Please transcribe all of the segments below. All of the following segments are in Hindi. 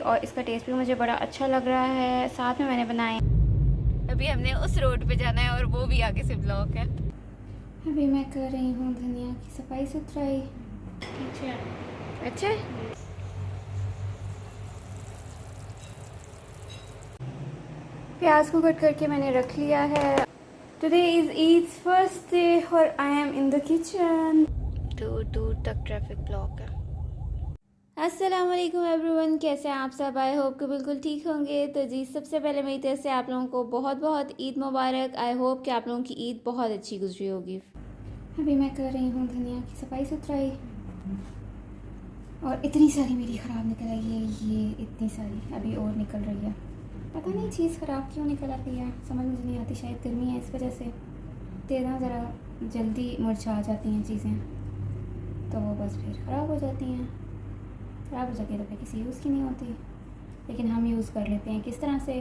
और इसका टेस्ट भी मुझे बड़ा अच्छा लग रहा है। साथ में मैंने बनाए। अभी हमने उस रोड पे जाना है और वो भी आगे से ब्लॉक है। अभी मैं कर रही हूँ धनिया की सफाई सुथराई। अच्छा प्याज को कट करके मैंने रख लिया है। टुडे इज़ ईद's फर्स्ट डे और I am in the kitchen. दूर दूर तक ट्रैफिक ब्लॉक है। अस्सलाम वालेकुम एवरीवन, कैसे हैं आप सब? आई होप कि बिल्कुल ठीक होंगे। तो जी सबसे पहले मेरी तरफ से आप लोगों को बहुत बहुत ईद मुबारक। आई होप कि आप लोगों की ईद बहुत अच्छी गुजरी होगी। अभी मैं कर रही हूँ धनिया की सफाई सुथराई और इतनी सारी मेरी ख़राब निकल आई है। ये इतनी सारी अभी और निकल रही है। पता नहीं चीज़ ख़राब क्यों निकल आती है, समझ मुझे नहीं आती। शायद गर्मी है इस वजह से तेज़ ज़रा जल्दी मुरझा जाती हैं चीज़ें, तो वो बस फिर ख़राब हो जाती हैं। ख़राब हो जाती है तो फिर किसी यूज़ की नहीं होती, लेकिन हम यूज़ कर लेते हैं। किस तरह से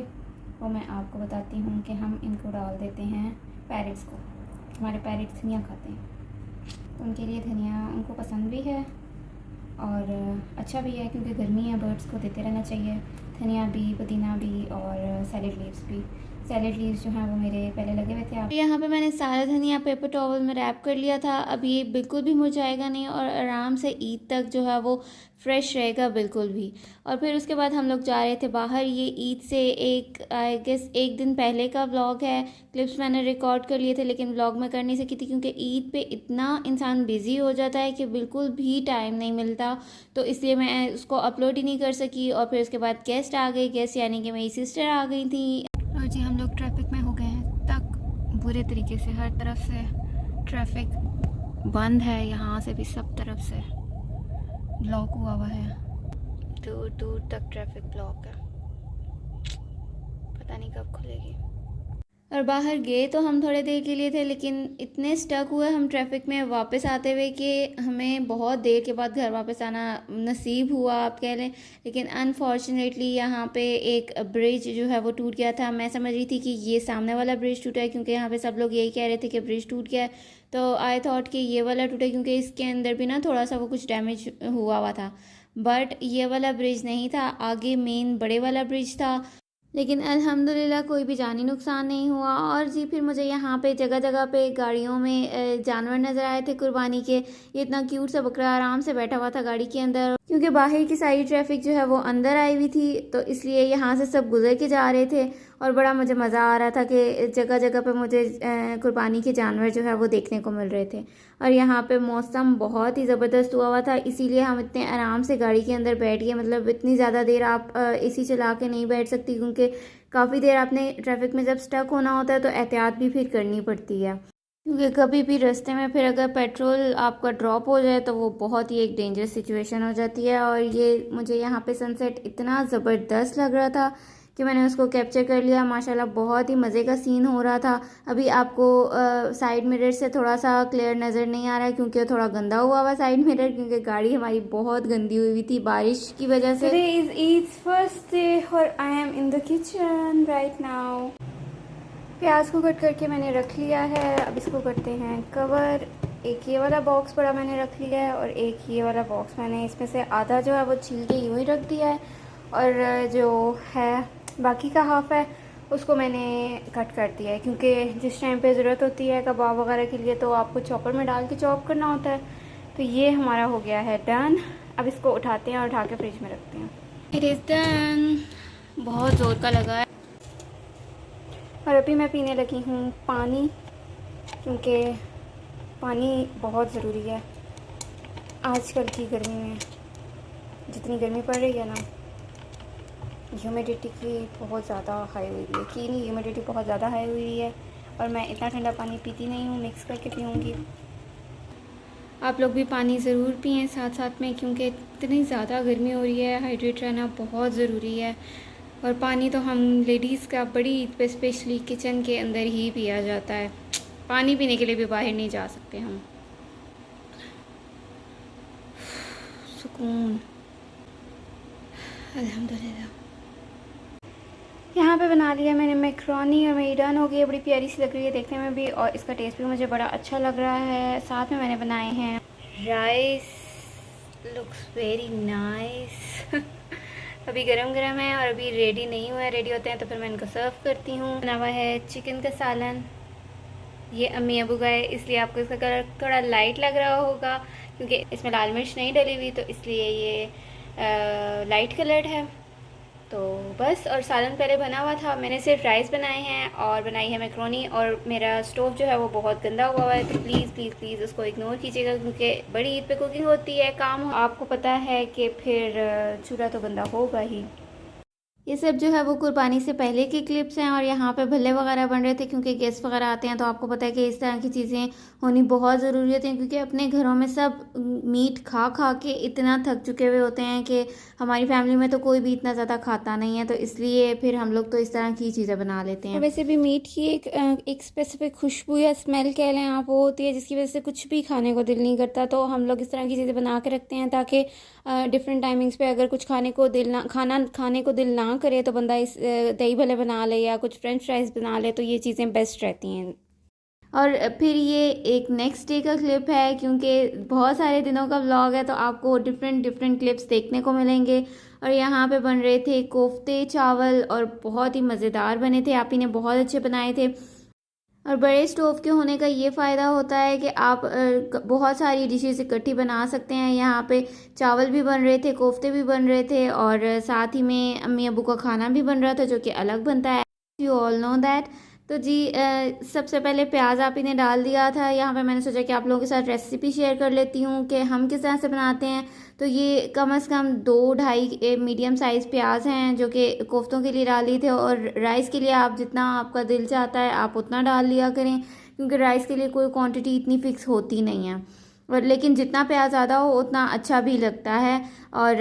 वो मैं आपको बताती हूँ कि हम इनको डाल देते हैं पैरेट्स को। हमारे पैरेट्स धनिया खाते हैं तो उनके लिए धनिया उनको पसंद भी है और अच्छा भी है, क्योंकि गर्मी है, बर्ड्स को देते रहना चाहिए। धनिया भी, पुदीना भी और सैलेड लीव्स भी। सैलेड लीव्स जो हैं वो मेरे पहले लगे हुए थे। अब यहाँ पे मैंने सारा धनिया पेपर टॉवल में रैप कर लिया था। अब ये बिल्कुल भी मुरझाएगा नहीं और आराम से ईद तक जो है वो फ्रेश रहेगा बिल्कुल भी। और फिर उसके बाद हम लोग जा रहे थे बाहर। ये ईद से आई गेस एक दिन पहले का व्लॉग है। क्लिप्स मैंने रिकॉर्ड कर लिए थे लेकिन व्लॉग में कर नहीं सकी थी, क्योंकि ईद पे इतना इंसान बिज़ी हो जाता है कि बिल्कुल भी टाइम नहीं मिलता, तो इसलिए मैं उसको अपलोड ही नहीं कर सकी। और फिर उसके बाद गेस्ट आ गई। गेस्ट यानी कि मेरी सिस्टर आ गई थी। और जी हम लोग ट्रैफिक में हो गए हैं तक बुरे तरीके से। हर तरफ से ट्रैफिक बंद है, यहाँ से भी सब तरफ से ब्लॉक हुआ है। दूर दूर तक ट्रैफिक ब्लॉक है, पता नहीं कब खुलेगी। और बाहर गए तो हम थोड़े देर के लिए थे, लेकिन इतने स्टक हुए हम ट्रैफिक में वापस आते हुए कि हमें बहुत देर के बाद घर वापस आना नसीब हुआ आप कह लें। लेकिन अनफॉर्चुनेटली यहाँ पे एक ब्रिज जो है वो टूट गया था। मैं समझ रही थी कि ये सामने वाला ब्रिज टूटा है, क्योंकि यहाँ पे सब लोग यही कह रहे थे कि ब्रिज टूट गया है। तो आई थॉट कि ये वाला टूटा, क्योंकि इसके अंदर भी ना थोड़ा सा वो कुछ डैमेज हुआ था। बट ये वाला ब्रिज नहीं था, आगे मेन बड़े वाला ब्रिज था। लेकिन अल्हम्दुलिल्लाह कोई भी जानी नुकसान नहीं हुआ। और जी फिर मुझे यहाँ पे जगह जगह पे गाड़ियों में जानवर नज़र आए थे कुर्बानी के। ये इतना क्यूट सा बकरा आराम से बैठा हुआ था गाड़ी के अंदर, क्योंकि बाहर की सारी ट्रैफिक जो है वो अंदर आई हुई थी, तो इसलिए यहाँ से सब गुजर के जा रहे थे। और बड़ा मुझे मज़ा आ रहा था कि जगह जगह पे मुझे कुर्बानी के जानवर जो है वो देखने को मिल रहे थे। और यहाँ पे मौसम बहुत ही ज़बरदस्त हुआ था, इसीलिए हम इतने आराम से गाड़ी के अंदर बैठ गए। मतलब इतनी ज़्यादा देर आप एसी चला के नहीं बैठ सकती, क्योंकि काफ़ी देर आपने ट्रैफिक में जब स्टक होना होता है तो एहतियात भी फिर करनी पड़ती है, क्योंकि कभी भी रास्ते में फिर अगर पेट्रोल आपका ड्रॉप हो जाए तो वो बहुत ही एक डेंजरस सिचुएशन हो जाती है। और ये मुझे यहाँ पे सनसेट इतना ज़बरदस्त लग रहा था कि मैंने उसको कैप्चर कर लिया। माशाल्लाह बहुत ही मज़े का सीन हो रहा था। अभी आपको साइड मिरर से थोड़ा सा क्लियर नज़र नहीं आ रहा है, क्योंकि थोड़ा गंदा हुआ साइड मिरर, क्योंकि गाड़ी हमारी बहुत गंदी हुई थी बारिश की वजह से। टुडे इज़ ईद's फर्स्ट डे और I am in the kitchen right now. प्याज को कट करके मैंने रख लिया है। अब इसको करते हैं कवर। एक ये वाला बॉक्स बड़ा मैंने रख लिया है और एक ये वाला बॉक्स मैंने इसमें से आधा जो है वो छील के यूँ ही रख दिया है, और जो है बाकी का हाफ है उसको मैंने कट कर दिया है, क्योंकि जिस टाइम पे ज़रूरत होती है कबाब वगैरह के लिए तो आपको चॉपर में डाल के चॉप करना होता है। तो ये हमारा हो गया है डन। अब इसको उठाते हैं और उठा के फ्रिज में रखते हैं। It is done. बहुत ज़ोर का लगा है। और अभी मैं पीने लगी हूँ पानी, क्योंकि पानी बहुत ज़रूरी है आजकल की गर्मी में। जितनी गर्मी पड़ रही है ना, ह्यूमिडिटी की बहुत ज़्यादा हाई हुई है कि नहीं, ह्यूमिडिटी बहुत ज़्यादा हाई हुई है। और मैं इतना ठंडा पानी पीती नहीं हूँ, मिक्स करके पीऊँगी। आप लोग भी पानी ज़रूर पिएं साथ साथ में, क्योंकि इतनी ज़्यादा गर्मी हो रही है, हाइड्रेट रहना बहुत ज़रूरी है। और पानी तो हम लेडीज़ का बड़ी ईद पे स्पेशली किचन के अंदर ही पिया जाता है। पानी पीने के लिए भी बाहर नहीं जा सकते हम। सुकून अल्हम्दुलिल्लाह। यहाँ पे बना लिया मैंने मैक्रोनी और मेरी डन हो गई है। बड़ी प्यारी सी लग रही है देखने में भी, और इसका टेस्ट भी मुझे बड़ा अच्छा लग रहा है। साथ में मैंने बनाए हैं राइस, लुक्स वेरी नाइस। अभी गरम गरम है और अभी रेडी नहीं हुआ है। रेडी होते हैं तो फिर मैं इनको सर्व करती हूँ। बना हुआ है चिकन का सालन, ये अम्मी अबू का है, इसलिए आपको इसका कलर थोड़ा लाइट लग रहा होगा क्योंकि इसमें लाल मिर्च नहीं डली हुई, तो इसलिए ये लाइट कलर्ड है। तो बस, और सालन पहले बना हुआ था, मैंने सिर्फ राइस बनाए हैं और बनाई है मैक्रोनी। और मेरा स्टोव जो है वो बहुत गंदा हुआ है, तो प्लीज़ प्लीज़ प्लीज़ उसको इग्नोर कीजिएगा क्योंकि बड़ी ईद पे कुकिंग होती है, काम आपको पता है कि फिर चूल्हा तो गंदा होगा ही। ये सब जो है वो कुर्बानी से पहले की क्लिप्स हैं और यहाँ पे भल्ले वगैरह बन रहे थे क्योंकि गेस्ट वगैरह आते हैं, तो आपको पता है कि इस तरह की चीज़ें होनी बहुत ज़रूरी होती हैं क्योंकि अपने घरों में सब मीट खा खा के इतना थक चुके हुए होते हैं कि हमारी फैमिली में तो कोई भी इतना ज़्यादा खाता नहीं है, तो इसलिए फिर हम लोग तो इस तरह की चीज़ें बना लेते हैं। वैसे भी मीट की एक स्पेसिफिक खुशबू या स्मेल कह लें आप, वो होती है जिसकी वजह से कुछ भी खाने को दिल नहीं करता, तो हम लोग इस तरह की चीज़ें बना के रखते हैं ताकि डिफरेंट टाइमिंग्स पे अगर कुछ खाने को दिल ना करे तो बंदा इस दही भल्ले बना ले या कुछ फ्रेंच फ्राइज बना ले, तो ये चीज़ें बेस्ट रहती हैं। और फिर ये एक नेक्स्ट डे का क्लिप है क्योंकि बहुत सारे दिनों का व्लॉग है, तो आपको डिफरेंट क्लिप्स देखने को मिलेंगे। और यहाँ पे बन रहे थे कोफ्ते चावल और बहुत ही मज़ेदार बने थे, आप ही ने बहुत अच्छे बनाए थे। और बड़े स्टोव के होने का ये फ़ायदा होता है कि आप बहुत सारी डिशेस इकट्ठी बना सकते हैं। यहाँ पे चावल भी बन रहे थे, कोफ्ते भी बन रहे थे और साथ ही में अम्मी अबू का खाना भी बन रहा था जो कि अलग बनता है, यू ऑल नो दैट। तो जी सबसे पहले प्याज आप ही ने डाल दिया था। यहाँ पे मैंने सोचा कि आप लोगों के साथ रेसिपी शेयर कर लेती हूँ कि हम किस तरह से बनाते हैं। तो ये कम से कम 2-2.5 मीडियम साइज़ प्याज हैं जो कि कोफ्तों के लिए डाली थे, और राइस के लिए आप जितना आपका दिल चाहता है आप उतना डाल लिया करें क्योंकि राइस के लिए कोई क्वांटिटी इतनी फ़िक्स होती नहीं है, और लेकिन जितना प्याज ज़्यादा हो उतना अच्छा भी लगता है। और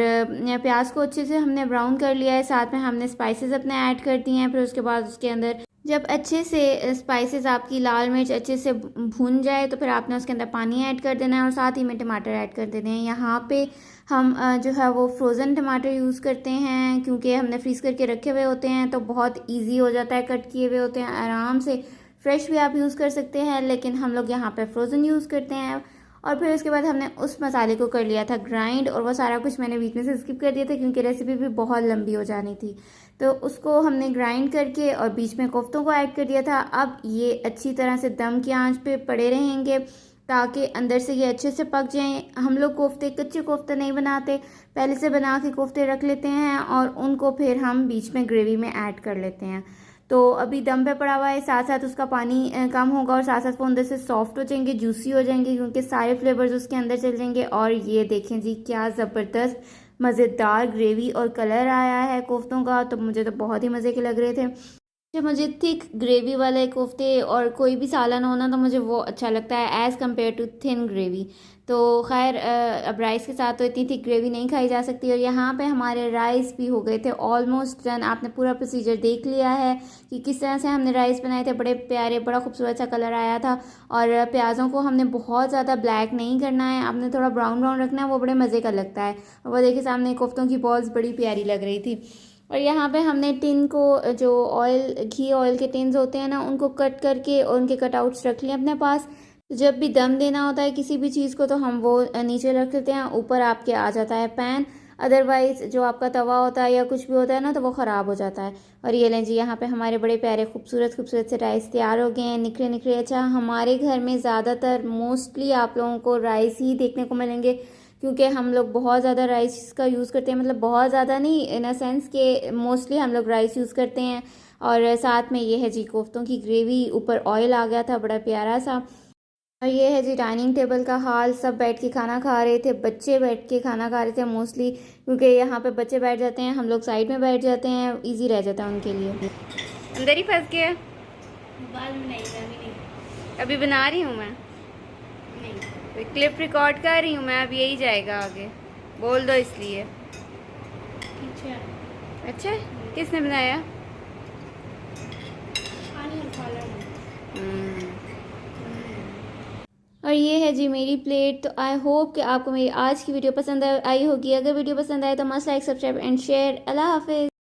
प्याज को अच्छे से हमने ब्राउन कर लिया है, साथ में हमने स्पाइसेस अपने ऐड कर दिए हैं। फिर उसके बाद उसके अंदर जब अच्छे से स्पाइसेस आपकी लाल मिर्च अच्छे से भून जाए तो फिर आपने उसके अंदर पानी ऐड कर देना है और साथ ही में टमाटर ऐड कर देने हैं। यहाँ पे हम जो है वो फ्रोज़न टमाटर यूज़ करते हैं क्योंकि हमने फ्रीज़ करके रखे हुए होते हैं, तो बहुत इजी हो जाता है, कट किए हुए होते हैं आराम से। फ्रेश भी आप यूज़ कर सकते हैं लेकिन हम लोग यहाँ पे फ्रोज़न यूज़ करते हैं। और फिर उसके बाद हमने उस मसाले को कर लिया था ग्राइंड, और वो सारा कुछ मैंने बीच में से स्किप कर दिया था क्योंकि रेसिपी भी बहुत लंबी हो जानी थी। तो उसको हमने ग्राइंड करके और बीच में कोफ्तों को ऐड कर दिया था। अब ये अच्छी तरह से दम की आंच पे पड़े रहेंगे ताकि अंदर से ये अच्छे से पक जाएं। हम लोग कोफ्ते कच्चे कोफ्ते नहीं बनाते, पहले से बना के कोफ्ते रख लेते हैं और उनको फिर हम बीच में ग्रेवी में ऐड कर लेते हैं। तो अभी दम पे पड़ा हुआ है, साथ साथ उसका पानी कम होगा और साथ साथ वो अंदर से सॉफ्ट हो जाएंगे, जूसी हो जाएंगे क्योंकि सारे फ्लेवर्स उसके अंदर चल जाएंगे। और ये देखें जी क्या ज़बरदस्त मज़ेदार ग्रेवी और कलर आया है कोफ्तों का, तो मुझे तो बहुत ही मज़े के लग रहे थे। जब मुझे थिक ग्रेवी वाले कोफ्ते और कोई भी सालन होना तो मुझे वो अच्छा लगता है as compare to thin gravy. तो खैर अब राइस के साथ तो इतनी थिक ग्रेवी नहीं खाई जा सकती। और यहाँ पे हमारे राइस भी हो गए थे ऑलमोस्ट डन। आपने पूरा प्रोसीजर देख लिया है कि किस तरह से हमने राइस बनाए थे, बड़े प्यारे, बड़ा खूबसूरत सा कलर आया था। और प्याज़ों को हमने बहुत ज़्यादा ब्लैक नहीं करना है, आपने थोड़ा ब्राउन ब्राउन रखना है, वो बड़े मज़े का लगता है। और वो देखिए सामने कोफ्तों की बॉल्स बड़ी प्यारी लग रही थी। और यहाँ पे हमने टिन को, जो घी ऑयल के टिन्स होते हैं ना, उनको कट करके और उनके कटआउट्स रख लिए अपने पास। जब भी दम देना होता है किसी भी चीज़ को तो हम वो नीचे रख देते हैं, ऊपर आपके आ जाता है पैन। अदरवाइज़ जो आपका तवा होता है या कुछ भी होता है ना तो वो ख़राब हो जाता है। और ये लें जी, यहाँ पे हमारे बड़े प्यारे खूबसूरत खूबसूरत से राइस तैयार हो गए हैं, निखरे निखरे। अच्छा, हमारे घर में ज़्यादातर मोस्टली आप लोगों को राइस ही देखने को मिलेंगे क्योंकि हम लोग बहुत ज़्यादा राइस का यूज़ करते हैं, मतलब बहुत ज़्यादा नहीं, इन अ सेंस कि मोस्टली हम लोग राइस यूज़ करते हैं। और साथ में ये है जी कोफ्तों की ग्रेवी, ऊपर ऑयल आ गया था बड़ा प्यारा सा। और ये है जी डाइनिंग टेबल का हाल, सब बैठ के खाना खा रहे थे, बच्चे बैठ के खाना खा रहे थे मोस्टली क्योंकि यहाँ पे बच्चे बैठ जाते हैं, हम लोग साइड में बैठ जाते हैं, इजी रह जाता है उनके लिए। अंदर ही फंस गया, बाद में नहीं, अभी बना रही हूँ मैं, क्लिप रिकॉर्ड कर रही हूँ मैं, अब यही जाएगा आगे, बोल दो इसलिए। अच्छा, किसने बनाया? और ये है जी मेरी प्लेट। तो आई होप कि आपको मेरी आज की वीडियो पसंद आई होगी। अगर वीडियो पसंद आए तो must like, subscribe and share. अल्लाह हाफिज़।